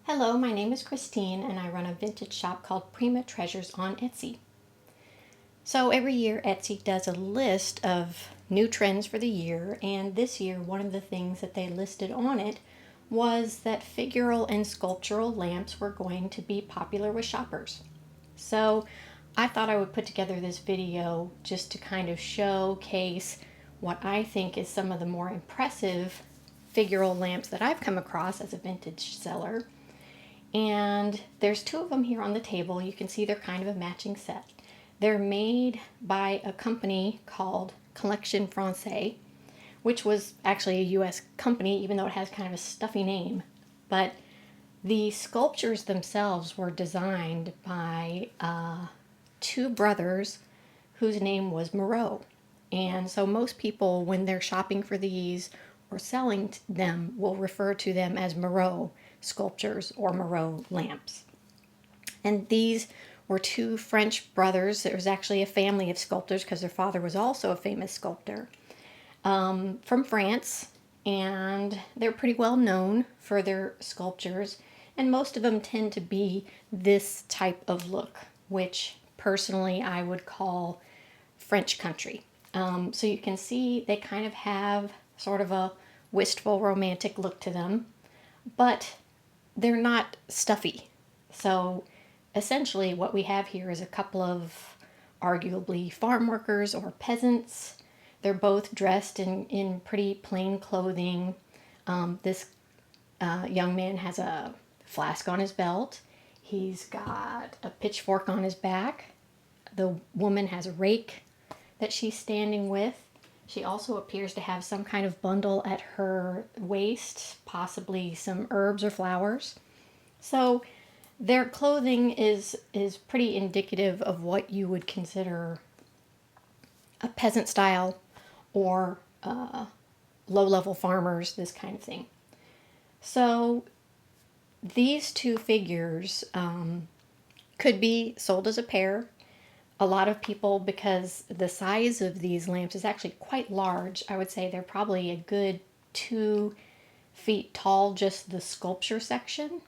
Hello, my name is Christine and I run a vintage shop called Prima Treasures on Etsy. So every year Etsy does a list of new trends for the year, and this year one of the things that they listed on it was that figural and sculptural lamps were going to be popular with shoppers. So I thought I would put together this video just to kind of showcase what I think is some of the more impressive figural lamps that I've come across as a vintage seller. And there's two of them here on the table. You can see they're kind of a matching set. They're made by a company called Collection Française, which was actually a US company, even though it has kind of a stuffy name. But the sculptures themselves were designed by two brothers whose name was Moreau. And so most people, when they're shopping for these or selling them, will refer to them as Moreau sculptures or Moreau lamps. And these were two French brothers. There was actually a family of sculptors because their father was also a famous sculptor from France, and they're pretty well known for their sculptures, and most of them tend to be this type of look, which personally I would call French country. So you can see they kind of have sort of a wistful romantic look to them, but they're not stuffy. So essentially what we have here is a couple of arguably farm workers or peasants. They're both dressed in pretty plain clothing. This young man has a flask on his belt. He's got a pitchfork on his back. The woman has a rake that she's standing with. She also appears to have some kind of bundle at her waist, possibly some herbs or flowers. So their clothing is pretty indicative of what you would consider a peasant style or low-level farmers, this kind of thing. So these two figures could be sold as a pair. A lot of people, because the size of these lamps is actually quite large, I would say they're probably a good 2 feet tall, just the sculpture section,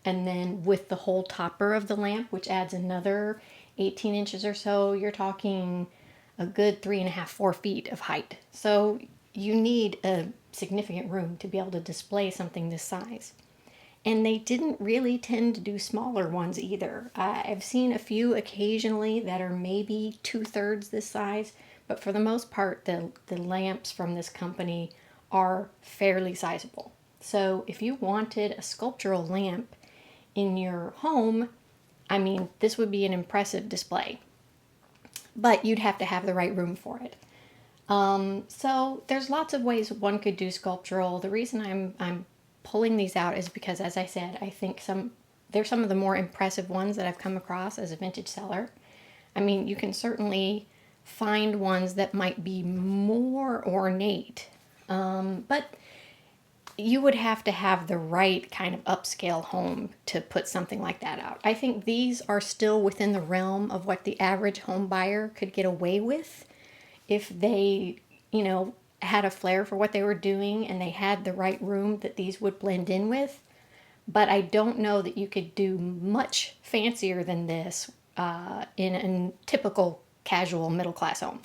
and then with the whole topper of the lamp, which adds another 18 inches or so, you're talking a good 3.5, 4 feet of height. So you need a significant room to be able to display something this size. And they didn't really tend to do smaller ones either. I've seen a few occasionally that are maybe 2/3 this size, but for the most part, the lamps from this company are fairly sizable. So if you wanted a sculptural lamp in your home, I mean, this would be an impressive display. But you'd have to have the right room for it. So there's lots of ways one could do sculptural. The reason I'm pulling these out is because, as I said, I think they're some of the more impressive ones that I've come across as a vintage seller. I mean, you can certainly find ones that might be more ornate, but you would have to have the right kind of upscale home to put something like that out. I think these are still within the realm of what the average home buyer could get away with if they, had a flair for what they were doing and they had the right room that these would blend in with. But I don't know that you could do much fancier than this in a typical casual middle class home.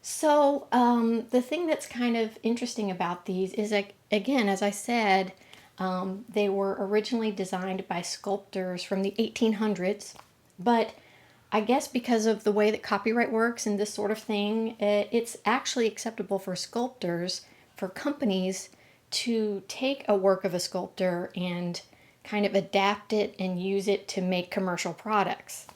So the thing that's kind of interesting about these is, that, again, as I said, they were originally designed by sculptors from the 1800s, but I guess because of the way that copyright works and this sort of thing, it's actually acceptable for sculptors, for companies, to take a work of a sculptor and kind of adapt it and use it to make commercial products.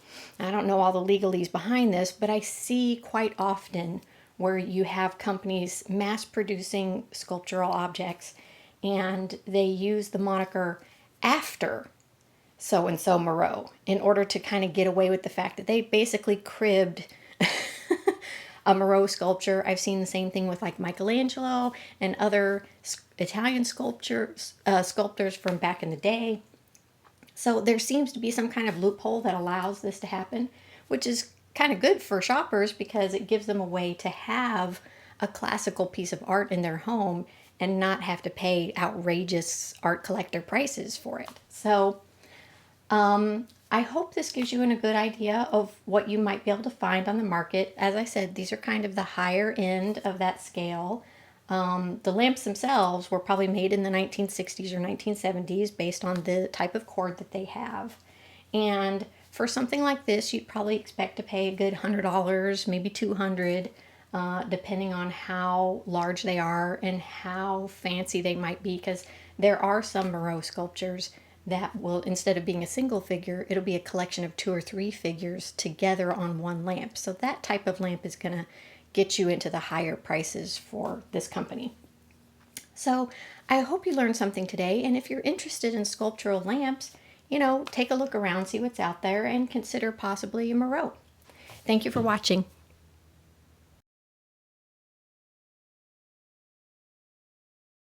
I don't know all the legalese behind this, but I see quite often where you have companies mass producing sculptural objects and they use the moniker after so-and-so Moreau in order to kind of get away with the fact that they basically cribbed a Moreau sculpture. I've seen the same thing with like Michelangelo and other Italian sculptors from back in the day. So there seems to be some kind of loophole that allows this to happen, which is kind of good for shoppers because it gives them a way to have a classical piece of art in their home and not have to pay outrageous art collector prices for it. So I hope this gives you a good idea of what you might be able to find on the market. As I said, these are kind of the higher end of that scale. The lamps themselves were probably made in the 1960s or 1970s based on the type of cord that they have. And for something like this, you'd probably expect to pay a good $100, maybe $200, depending on how large they are and how fancy they might be, because there are some Moreau sculptures that will, instead of being a single figure, it'll be a collection of 2 or 3 figures together on one lamp. So that type of lamp is going to get you into the higher prices for this company. So I hope you learned something today, and if you're interested in sculptural lamps, take a look around, see what's out there, and consider possibly a Moreau. Thank you for watching.